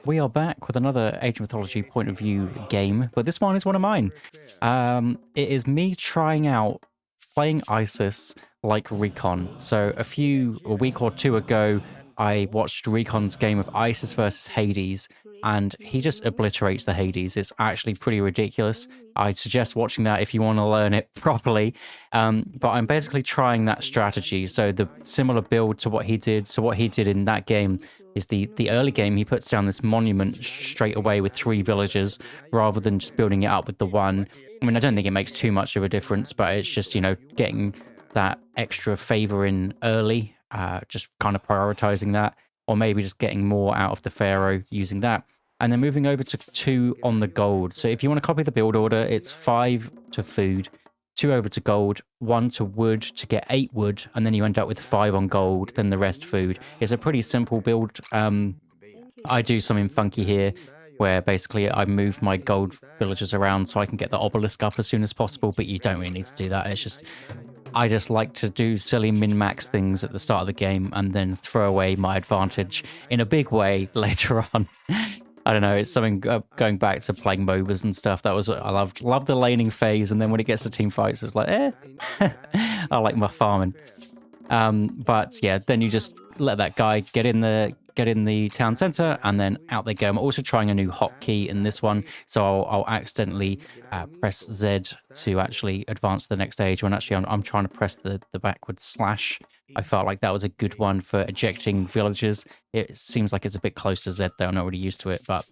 We are back with another Age of Mythology point of view game, but this one is one of mine. It is me trying out playing ISIS like Recon. So a week or two ago, I watched Recon's game of ISIS versus Hades, and he just obliterates the Hades. It's actually pretty ridiculous. I suggest watching that if you want to learn it properly. But I'm basically trying that strategy. So the similar build to what he did. So what he did in that game is the early game, he puts down this monument straight away with 3 villagers rather than just building it up with the one. I mean, I don't think it makes too much of a difference, but it's just, getting that extra favor in early, just kind of prioritizing that, or maybe just getting more out of the pharaoh using that. And then moving over to 2 on the gold. So if you want to copy the build order, it's 5 to food, 2 over to gold, 1 to wood to get 8 wood, and then you end up with 5 on gold, then the rest food. It's a pretty simple build. I do something funky here, where basically I move my gold villagers around so I can get the obelisk up as soon as possible, but you don't really need to do that. It's just, I just like to do silly min-max things at the start of the game and then throw away my advantage in a big way later on. I don't know, it's something going back to playing MOBAs and stuff. That was what I loved the laning phase, and then when it gets to team fights, it's like, I like my farming. But yeah, then you just let that guy get in the town center, and then out they go. I'm also trying a new hotkey in this one, so I'll accidentally press Z to actually advance to the next stage, when actually I'm trying to press the backward slash. I felt like that was a good one for ejecting villagers. It seems like it's a bit close to Z though. I'm not really used to it, but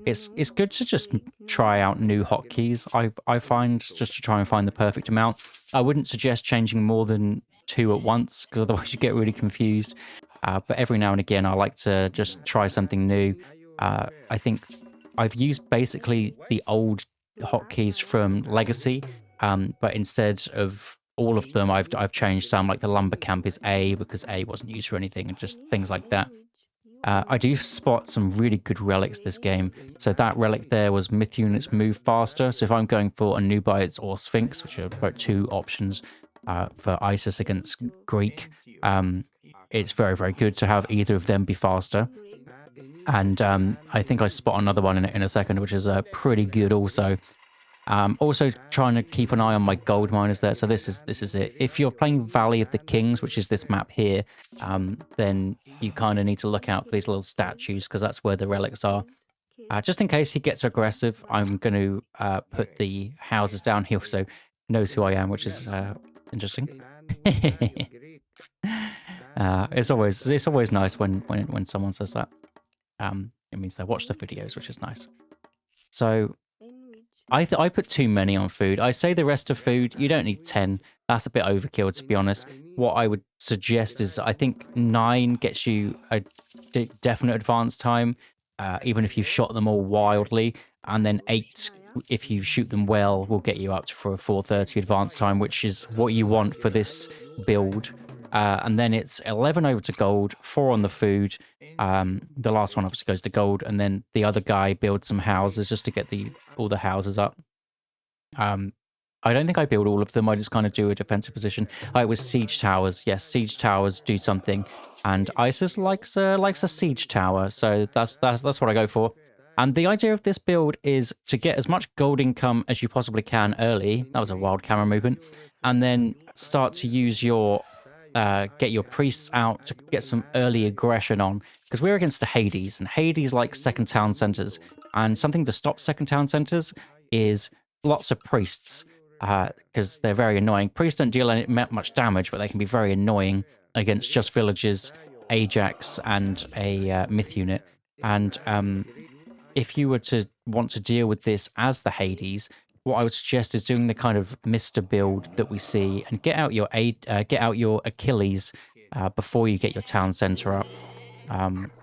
it's good to just try out new hotkeys. I find, just to try and find the perfect amount. I wouldn't suggest changing more than 2 at once, because otherwise you get really confused. But every now and again, I like to just try something new. I think I've used basically the old hotkeys from Legacy, but instead of all of them, I've changed some. Like the lumber camp is A, because A wasn't used for anything, and just things like that. I do spot some really good relics this game. So that relic there was myth units move faster. So if I'm going for a Nubites or Sphinx, which are about 2 options for ISIS against Greek, it's very, very good to have either of them be faster. And I think I spot another one in a second, which is pretty good also. Also trying to keep an eye on my gold miners there. So this is it. If you're playing Valley of the Kings, which is this map here, then you kind of need to look out for these little statues, because that's where the relics are. Just in case he gets aggressive, I'm going to put the houses down. He also knows who I am, which is interesting. It's always nice when someone says that. It means they watch the videos, which is nice. So I put too many on food. I say the rest of food, you don't need 10. That's a bit overkill, to be honest. What I would suggest is, I think 9 gets you a definite advance time, even if you've shot them all wildly. And then 8, if you shoot them well, will get you up for a 430 advance time, which is what you want for this build. And then it's 11 over to gold, 4 on the food. The last one obviously goes to gold, and then the other guy builds some houses just to get all the houses up. I don't think I build all of them. I just kind of do a defensive position. It was siege towers. Yes, siege towers do something, and ISIS likes a siege tower, so that's what I go for. And the idea of this build is to get as much gold income as you possibly can early. That was a wild camera movement. And then start to use your get your priests out to get some early aggression on, because we're against the Hades, and Hades likes second town centers, and something to stop second town centers is lots of priests, because they're very annoying. Priests don't deal much damage, but they can be very annoying against just villages, Ajax, and a myth unit. And if you were to want to deal with this as the Hades, what I would suggest is doing the kind of Mr. build that we see, and get out your Achilles before you get your town center up.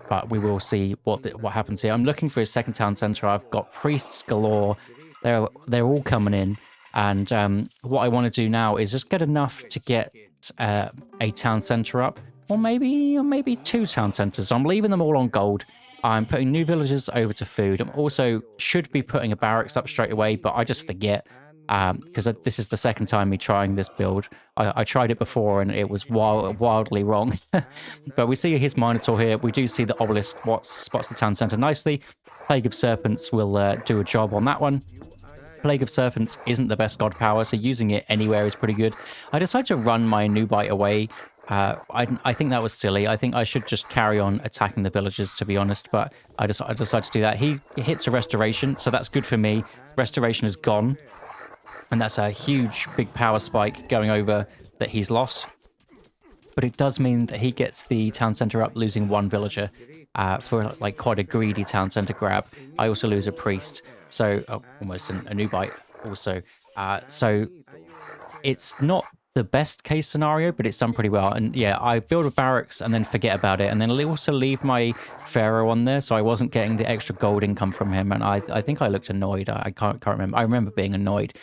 But we will see what happens here. I'm looking for a second town center. I've got priests galore. They're all coming in, and what I want to do now is just get enough to get a town center up, or maybe 2 town centers. So I'm leaving them all on gold. I'm putting new villagers over to food. I'm also should be putting a barracks up straight away, but I just forget. because this is the second time me trying this build. I tried it before and it was wildly wrong. But we see his Minotaur here. We do see the obelisk spots the town center nicely. Plague of Serpents will do a job on that one. Plague of Serpents isn't the best god power, so using it anywhere is pretty good. I decided to run my Nubite away. I think that was silly. I think I should just carry on attacking the villagers, to be honest, but I decided to do that. He hits a restoration, so that's good for me. Restoration is gone, and that's a huge, big power spike going over that he's lost. But it does mean that he gets the town center up, losing one villager for like quite a greedy town center grab. I also lose a priest, so almost a Nubite also. So it's not the best case scenario, but it's done pretty well. And yeah, I build a barracks and then forget about it, and then also leave my pharaoh on there, so I wasn't getting the extra gold income from him. And I think I looked annoyed. I can't remember. I remember being annoyed.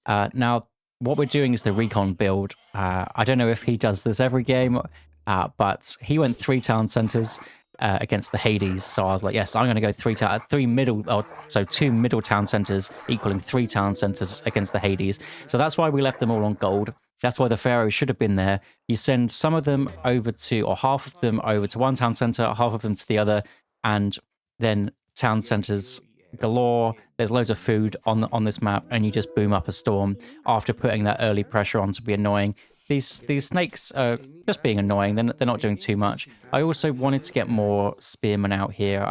Now, what we're doing is the Recon build. I don't know if he does this every game, but he went 3 town centers against the Hades. So I was like, yes, I'm going to go 2 middle town centers equaling 3 town centers against the Hades. So that's why we left them all on gold. That's why the pharaoh should have been there. You send some of them over to, or half of them over to one town center, half of them to the other, and then town centers galore. There's loads of food on this map, and you just boom up a storm after putting that early pressure on to be annoying. These snakes are just being annoying. They're not doing too much. I also wanted to get more spearmen out here.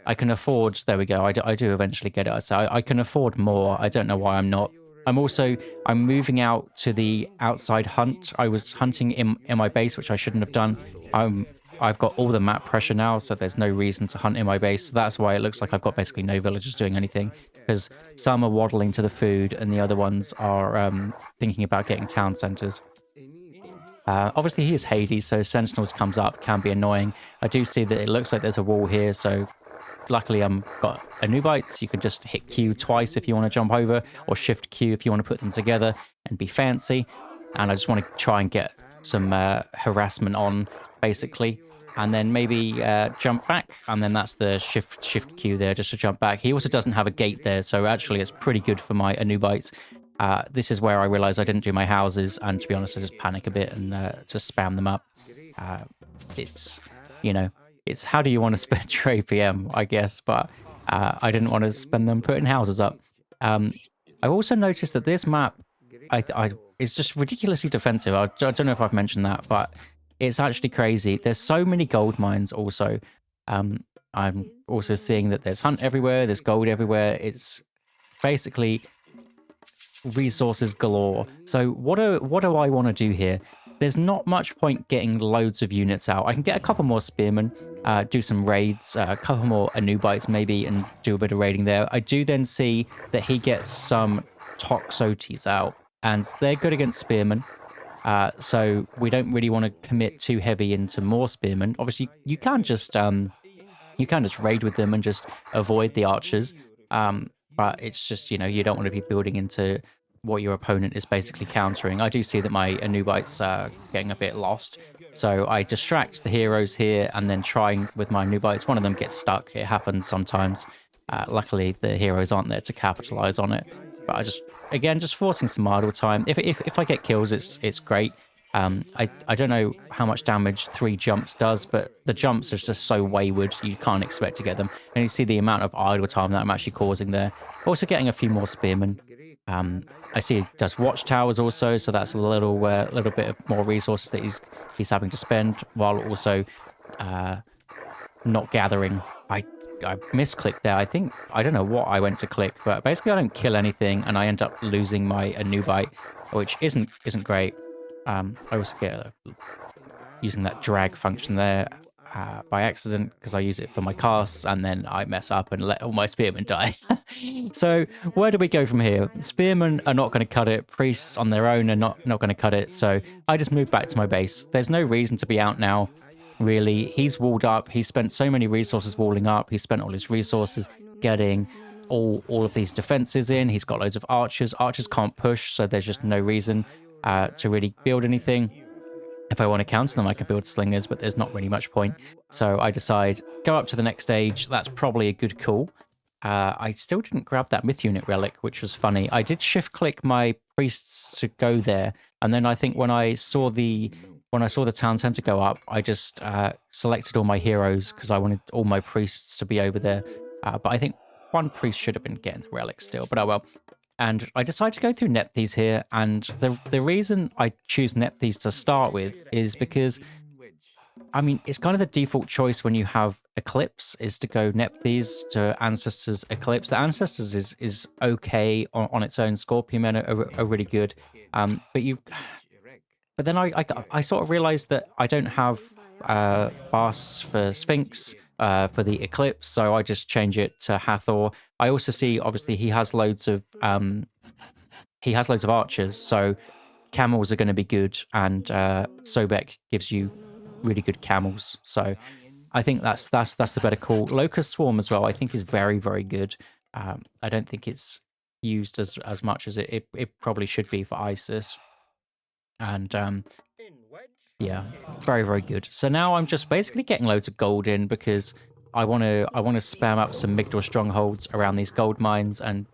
I can afford. There we go. I do eventually get it. So I can afford more. I don't know why I'm not. I'm moving out to the outside hunt. I was hunting in my base, which I shouldn't have done. I've got all the map pressure now, so there's no reason to hunt in my base. So that's why it looks like I've got basically no villagers doing anything, because some are waddling to the food and the other ones are thinking about getting town centers. Obviously, he is Hades, so Sentinels comes up, can be annoying. I do see that it looks like there's a wall here, so luckily I'm got a Nubites. You can just hit Q twice if you want to jump over, or shift Q if you want to put them together and be fancy. And I just want to try and get some harassment on, basically, and then maybe jump back, and then that's the shift Q there, just to jump back. He also doesn't have a gate there, so actually it's pretty good for my Anubites. This is where I realized I didn't do my houses, and to be honest, I just panic a bit and just spam them up. It's, you know, it's how do you want to spend your APM, I guess, but I didn't want to spend them putting houses up. I also noticed that this map, it's just ridiculously defensive. I don't know if I've mentioned that, but it's actually crazy. There's so many gold mines also. I'm also seeing that there's hunt everywhere, there's gold everywhere. It's basically resources galore. So what do I want to do here? There's not much point getting loads of units out. I can get a couple more spearmen, do some raids, a couple more Anubites maybe, and do a bit of raiding there. I do then see that he gets some Toxotes out, and they're good against spearmen. So we don't really want to commit too heavy into more spearmen. Obviously, you can just raid with them and just avoid the archers. But it's just, you don't want to be building into what your opponent is basically countering. I do see that my Anubites are getting a bit lost. So I distract the heroes here and then trying with my Anubites. One of them gets stuck. It happens sometimes. Luckily, the heroes aren't there to capitalize on it. But just forcing some idle time. If I get kills, it's great. I don't know how much damage 3 jumps does, but the jumps are just so wayward, you can't expect to get them. And you see the amount of idle time that I'm actually causing there. Also getting a few more spearmen. I see it does watchtowers also, so that's a little bit of more resources that he's having to spend, while also not gathering. I misclicked there. I don't know what I went to click, but basically I don't kill anything, and I end up losing my Anubite, which isn't great. I also get using that drag function there by accident, because I use it for my casts, and then I mess up and let all my spearmen die. So where do we go from here? Spearmen are not going to cut it. Priests on their own are not going to cut it. So I just move back to my base. There's no reason to be out now, really. He's walled up. He spent so many resources walling up. He spent all his resources getting all of these defenses in. He's got loads of archers. Archers can't push, so there's just no reason to really build anything. If I want to counter them, I can build slingers, but there's not really much point. So I decide, go up to the next stage. That's probably a good call. I still didn't grab that myth unit relic, which was funny. I did shift click my priests to go there, and then I think when I saw the town center go up, I just selected all my heroes because I wanted all my priests to be over there. But I think one priest should have been getting the relic still, but oh well. And I decided to go through Nephthys here, and the reason I choose Nephthys to start with is because, I mean, it's kind of the default choice when you have Eclipse, is to go Nephthys to Ancestors Eclipse. The Ancestors is okay on its own. Scorpion men are really good. But then I sort of realized that I don't have Bast for Sphinx for the Eclipse, so I just change it to Hathor. I also see, obviously, he has loads of archers, so camels are going to be good, and Sobek gives you really good camels. So I think that's the better call. Locust Swarm as well, I think, is very, very good. I don't think it's used as much as it probably should be for Isis. And yeah, very, very good. So now I'm just basically getting loads of gold in because I want to spam up some Migdor strongholds around these gold mines and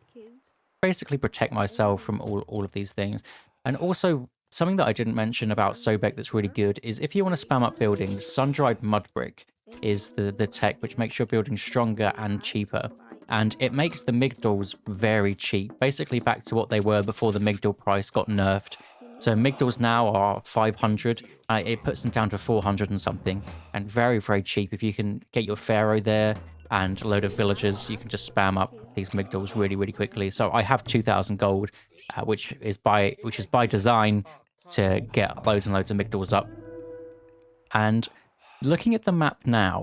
basically protect myself from all of these things. And also, something that I didn't mention about Sobek that's really good is if you want to spam up buildings, sun-dried mud brick is the tech which makes your buildings stronger and cheaper. And it makes the Migdals very cheap, basically back to what they were before the Migdal price got nerfed. So Migdals now are 500, it puts them down to 400 and something, and very, very cheap. If you can get your Pharaoh there and a load of villagers, you can just spam up these Migdals really, really quickly. So I have 2,000 gold, which is by design to get loads and loads of Migdals up. And looking at the map now,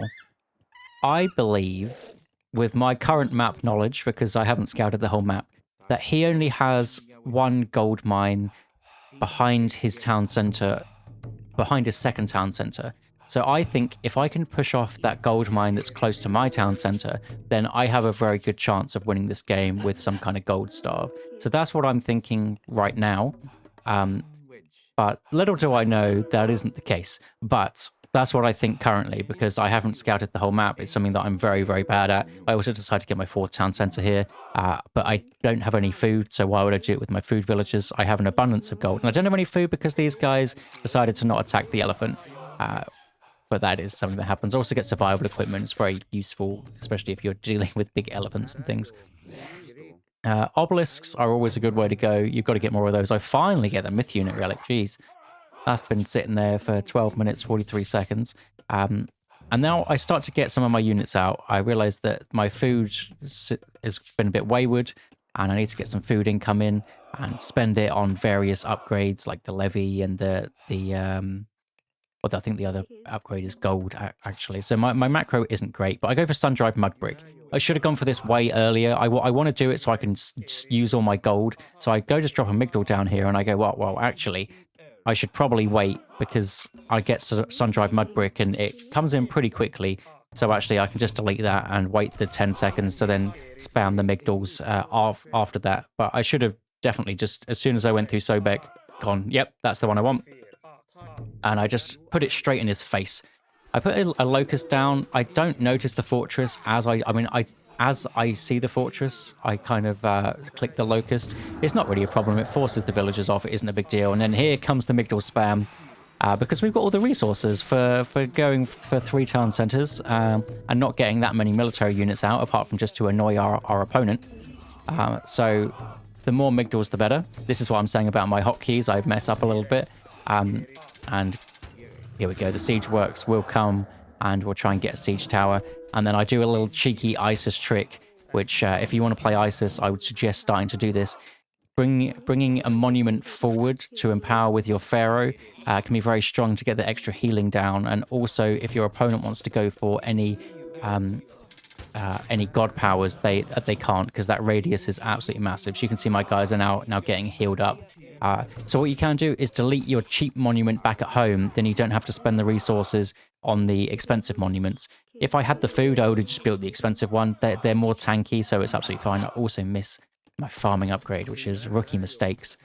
I believe, with my current map knowledge, because I haven't scouted the whole map, that he only has one gold mine behind his town center, behind his second town center. So I think if I can push off that gold mine that's close to my town center, then I have a very good chance of winning this game with some kind of gold starve. So that's what I'm thinking right now. But little do I know that isn't the case. But that's what I think currently, because I haven't scouted the whole map. It's something that I'm very, very bad at. I also decided to get my fourth town center here, but I don't have any food, so why would I do it with my food villagers? I have an abundance of gold, and I don't have any food because these guys decided to not attack the elephant. But that is something that happens. Also get survival equipment. It's very useful, especially if you're dealing with big elephants and things. Obelisks are always a good way to go. You've got to get more of those. I finally get the myth unit relic. Jeez. That's been sitting there for 12 minutes, 43 seconds. And now I start to get some of my units out. I realize that my food has been a bit wayward, and I need to get some food income in and spend it on various upgrades like the levy and I think the other upgrade is gold, actually. So my macro isn't great, but I go for sun-dried mud brick. I should have gone for this way earlier. I want to do it so I can use all my gold. So I go just drop a Migdal down here, and I go, well, actually, I should probably wait because I get sun-dried mud brick and it comes in pretty quickly. So actually I can just delete that and wait the 10 seconds to then spam the Migdals after that. But I should have definitely just, as soon as I went through Sobek, gone, yep, that's the one I want. And I just put it straight in his face. I put a locust down. I don't notice the fortress as as I see the fortress, I kind of click the locust. It's not really a problem. It forces the villagers off. It isn't a big deal. And then here comes the Migdal spam, because we've got all the resources for going for 3 town centers and not getting that many military units out, apart from just to annoy our opponent. So the more Migdals, the better. This is what I'm saying about my hotkeys. I mess up a little bit. And here we go. The siege works will come, and we'll try and get a siege tower. And then I do a little cheeky Isis trick, which if you want to play Isis, I would suggest starting to do this. Bringing a monument forward to empower with your Pharaoh can be very strong to get the extra healing down. And also, if your opponent wants to go for any god powers, they can't, because that radius is absolutely massive. So you can see my guys are now getting healed up. So what you can do is delete your cheap monument back at home, then you don't have to spend the resources on the expensive monuments. If I had the food, I would have just built the expensive one. They're more tanky, so it's absolutely fine. I also miss my farming upgrade, which is rookie mistakes,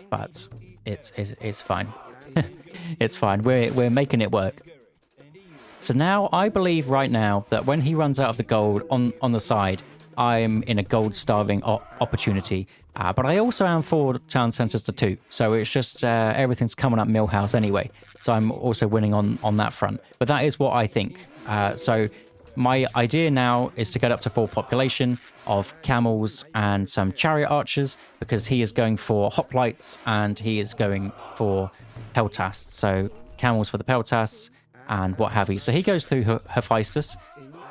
but it's fine. It's fine. We're making it work. So now I believe right now that when he runs out of the gold on the side, I'm in a gold starving opportunity. But I also am 4 town centers to 2. So it's just everything's coming up Millhouse anyway. So I'm also winning on that front. But that is what I think. So my idea now is to get up to 4 population of camels and some chariot archers, because he is going for hoplites and he is going for peltasts. So camels for the peltasts and what have you. So he goes through Hephaestus.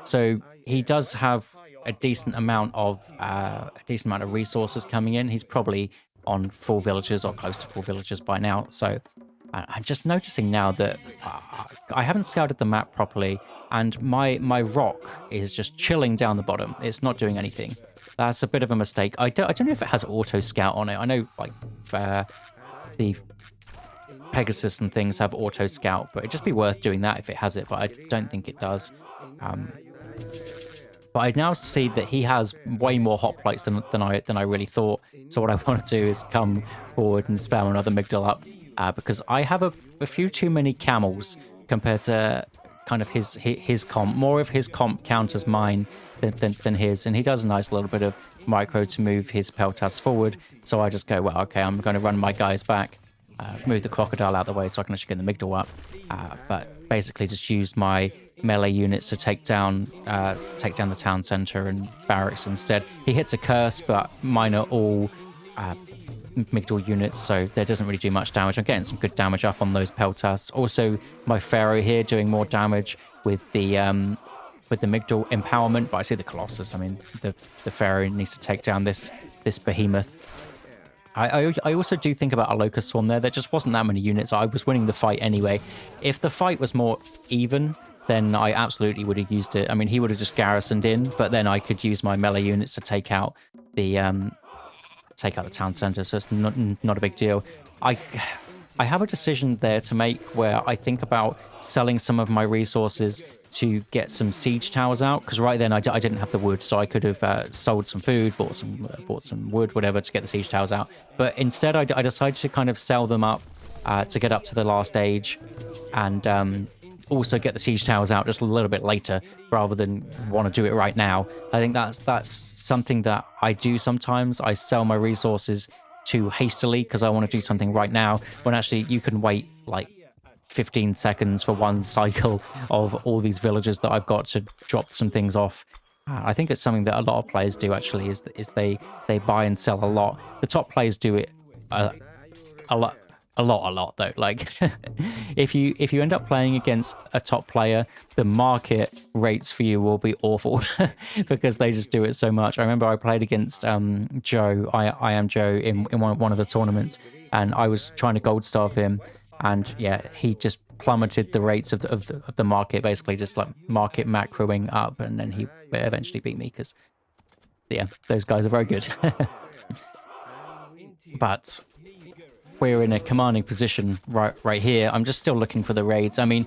So he does have a decent amount of resources coming in. He's probably on 4 villages or close to 4 villages by now. So I'm just noticing now that I haven't scouted the map properly, and my rock is just chilling down the bottom. It's not doing anything. That's a bit of a mistake. I don't know if it has auto scout on it. I know like the Pegasus and things have auto scout, but it'd just be worth doing that if it has it. But I don't think it does. But I now see that he has way more hoplites than I really thought. So what I want to do is come forward and spam another Migdal up, because I have a few too many camels compared to kind of his comp. More of his comp counters mine than his, and he does a nice little bit of micro to move his peltas forward. So I just go, well, okay, I'm going to run my guys back, move the crocodile out of the way so I can actually get the Migdal up. But basically just used my melee units to take down the town center and barracks instead. He hits a curse, but mine are all Migdal units, so there doesn't really do much damage. I'm getting some good damage up on those peltas. Also, my Pharaoh here doing more damage with the Migdal empowerment, but I see the Colossus. I mean, the Pharaoh needs to take down this behemoth. I also do think about a Locust Swarm there. There just wasn't that many units. I was winning the fight anyway. If the fight was more even, then I absolutely would have used it. I mean, he would have just garrisoned in, but then I could use my melee units to take out the town center, so it's not a big deal. I have a decision there to make where I think about selling some of my resources to get some siege towers out, because right then I didn't have the wood, so I could have sold some food, bought some wood, whatever, to get the siege towers out. But instead I decided to kind of sell them up to get up to the last age, and also get the siege towers out just a little bit later rather than want to do it right now. I think that's something that I do sometimes. I sell my resources too hastily because I want to do something right now, when actually you can wait like 15 seconds for one cycle of all these villagers that I've got to drop some things off. I think it's something that a lot of players do actually, is they buy and sell a lot. The top players do it a lot though. Like if you end up playing against a top player, the market rates for you will be awful because they just do it so much. I remember I played against Joe, I am Joe, in one of the tournaments, and I was trying to gold starve him, and yeah, he just plummeted the rates of the market, basically just like market macroing up, and then he eventually beat me because yeah, those guys are very good. But we're in a commanding position right here. I'm just still looking for the raids. I mean,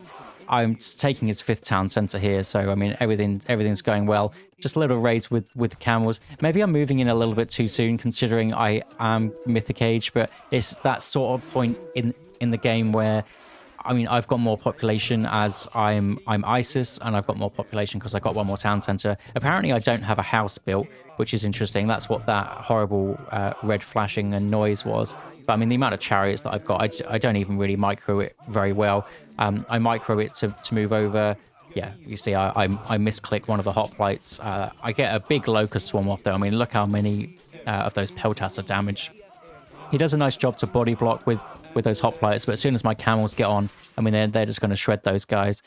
I'm taking his 5th town center here, so I mean everything's going well. Just little raids with the camels. Maybe I'm moving in a little bit too soon, considering I am Mythic Age, but it's that sort of point in the game where, I mean, I've got more population as I'm ISIS, and I've got more population because I got one more town center. Apparently, I don't have a house built, which is interesting. That's what that horrible red flashing and noise was. But I mean, the amount of chariots that I've got, I don't even really micro it very well. I micro it to move over. Yeah, you see, I misclick one of the hoplites. I get a big locust swarm off though. I mean, look how many of those peltas are damaged. He does a nice job to body block with those hoplites, but as soon as my camels get on, I mean, they're just going to shred those guys.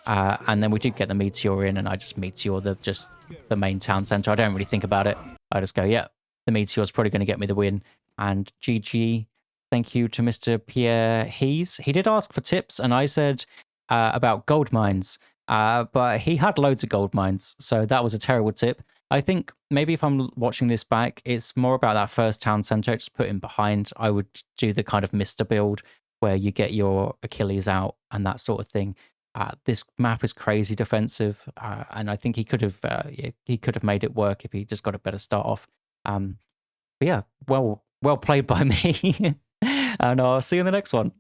And then we do get the meteor in, and I just meteor the main town center. I don't really think about it. I just go, yeah, the meteor's probably going to get me the win. And GG. Thank you to Mr. Pierre Hayes. He did ask for tips, and I said about gold mines, but he had loads of gold mines, so that was a terrible tip. I think maybe if I'm watching this back, it's more about that first town center. Just put him behind. I would do the kind of Mr. build where you get your Achilles out and that sort of thing. This map is crazy defensive, and I think he could have made it work if he just got a better start off. But yeah, well played by me, and I'll see you in the next one.